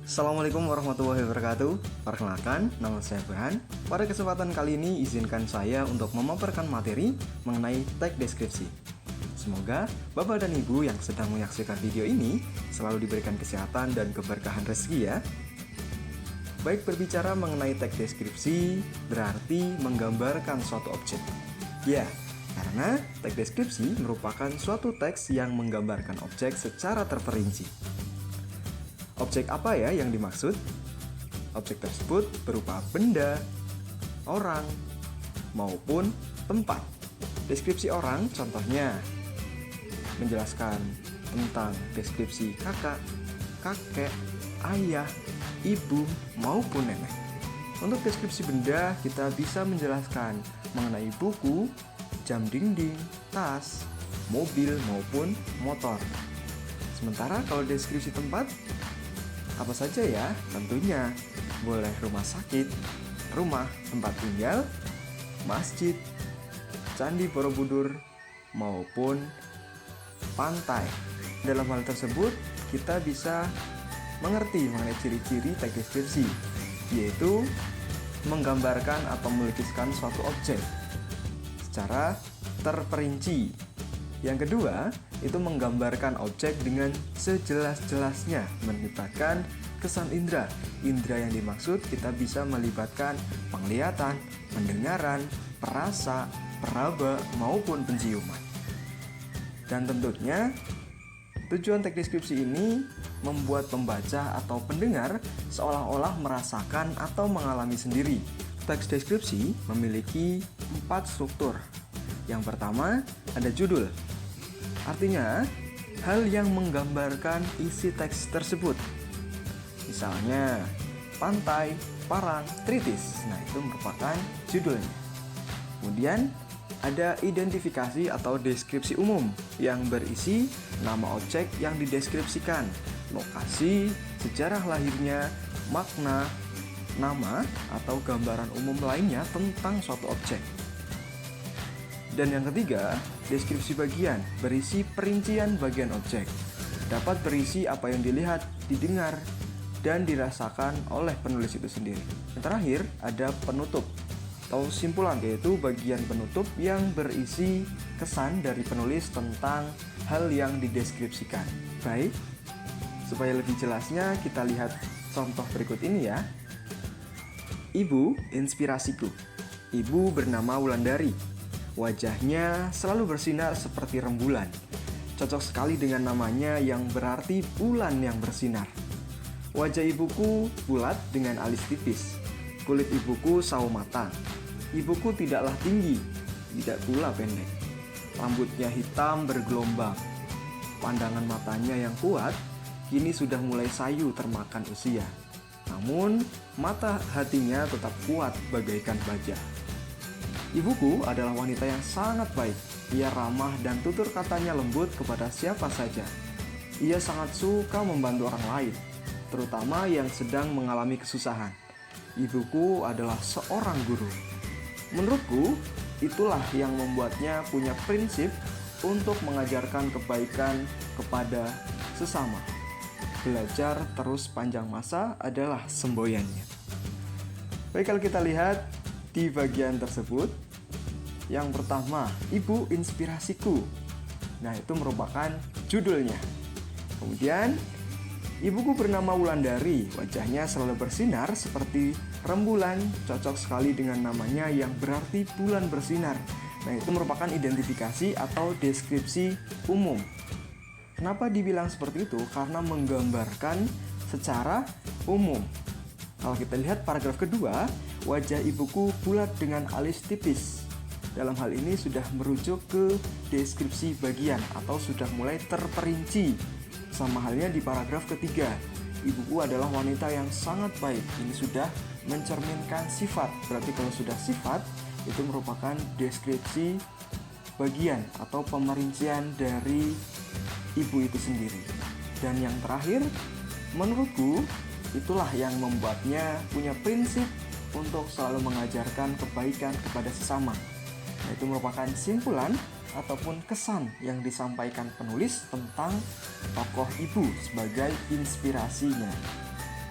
Assalamualaikum warahmatullahi wabarakatuh. Perkenalkan, nama saya Burhan. Pada kesempatan kali ini, izinkan saya untuk memaparkan materi mengenai tag deskripsi. Semoga Bapak dan Ibu yang sedang menyaksikan video ini selalu diberikan kesehatan dan keberkahan rezeki ya. Baik, berbicara mengenai tag deskripsi berarti menggambarkan suatu objek. Ya, karena tag deskripsi merupakan suatu teks yang menggambarkan objek secara terperinci. Objek apa ya yang dimaksud? Objek tersebut berupa benda, orang, maupun tempat. Deskripsi orang contohnya menjelaskan tentang deskripsi kakak, kakek, ayah, ibu, maupun nenek. Untuk deskripsi benda, kita bisa menjelaskan mengenai buku, jam dinding, tas, mobil, maupun motor. Sementara kalau deskripsi tempat, apa saja ya? Tentunya boleh rumah sakit, rumah tempat tinggal, masjid, candi Borobudur, maupun pantai. Dalam hal tersebut, kita bisa mengerti mengenai ciri-ciri tag deskripsi, yaitu menggambarkan atau melukiskan suatu objek secara terperinci. Yang kedua, itu menggambarkan objek dengan sejelas-jelasnya, melibatkan kesan indera. Indera yang dimaksud kita bisa melibatkan penglihatan, pendengaran, perasa, peraba, maupun penciuman. Dan tentunya, tujuan tag deskripsi ini membuat pembaca atau pendengar seolah-olah merasakan atau mengalami sendiri. Teks deskripsi memiliki 4 struktur. Yang pertama, ada judul. Artinya, hal yang menggambarkan isi teks tersebut. Misalnya, pantai, parang, tritis. Nah, itu merupakan judulnya. Kemudian, ada identifikasi atau deskripsi umum yang berisi nama objek yang dideskripsikan, lokasi, sejarah lahirnya, makna, nama, atau gambaran umum lainnya tentang suatu objek. Dan yang ketiga, deskripsi bagian berisi perincian bagian objek. Dapat berisi apa yang dilihat, didengar, dan dirasakan oleh penulis itu sendiri. Yang terakhir, ada penutup atau simpulan, yaitu bagian penutup yang berisi kesan dari penulis tentang hal yang dideskripsikan. Baik, supaya lebih jelasnya kita lihat contoh berikut ini ya. Ibu inspirasiku. Ibu bernama Wulandari. Wajahnya selalu bersinar seperti rembulan. Cocok sekali dengan namanya yang berarti bulan yang bersinar. Wajah ibuku bulat dengan alis tipis. Kulit ibuku sawo matang. Ibuku tidaklah tinggi, tidak pula pendek. Rambutnya hitam bergelombang. Pandangan matanya yang kuat kini sudah mulai sayu termakan usia. Namun, mata hatinya tetap kuat bagaikan baja. Ibuku adalah wanita yang sangat baik. Ia ramah dan tutur katanya lembut kepada siapa saja. Ia sangat suka membantu orang lain, terutama yang sedang mengalami kesusahan. Ibuku adalah seorang guru. Menurutku, itulah yang membuatnya punya prinsip untuk mengajarkan kebaikan kepada sesama. Belajar terus panjang masa adalah semboyannya. Baik, kalau kita lihat di bagian tersebut, yang pertama, Ibu inspirasiku. Nah, itu merupakan judulnya. Kemudian, ibuku bernama Wulandari. Wajahnya selalu bersinar seperti rembulan, cocok sekali dengan namanya yang berarti bulan bersinar. Nah, itu merupakan identifikasi atau deskripsi umum. Kenapa dibilang seperti itu? Karena menggambarkan secara umum. Kalau kita lihat paragraf kedua, wajah ibuku bulat dengan alis tipis. Dalam hal ini sudah merujuk ke deskripsi bagian atau sudah mulai terperinci. Sama halnya di paragraf ketiga, ibuku adalah wanita yang sangat baik. Ini sudah mencerminkan sifat. Berarti kalau sudah sifat, itu merupakan deskripsi bagian atau pemerincian dari ibu itu sendiri. Dan yang terakhir, menurutku, itulah yang membuatnya punya prinsip untuk selalu mengajarkan kebaikan kepada sesama. Nah, itu merupakan simpulan ataupun kesan yang disampaikan penulis tentang tokoh ibu sebagai inspirasinya.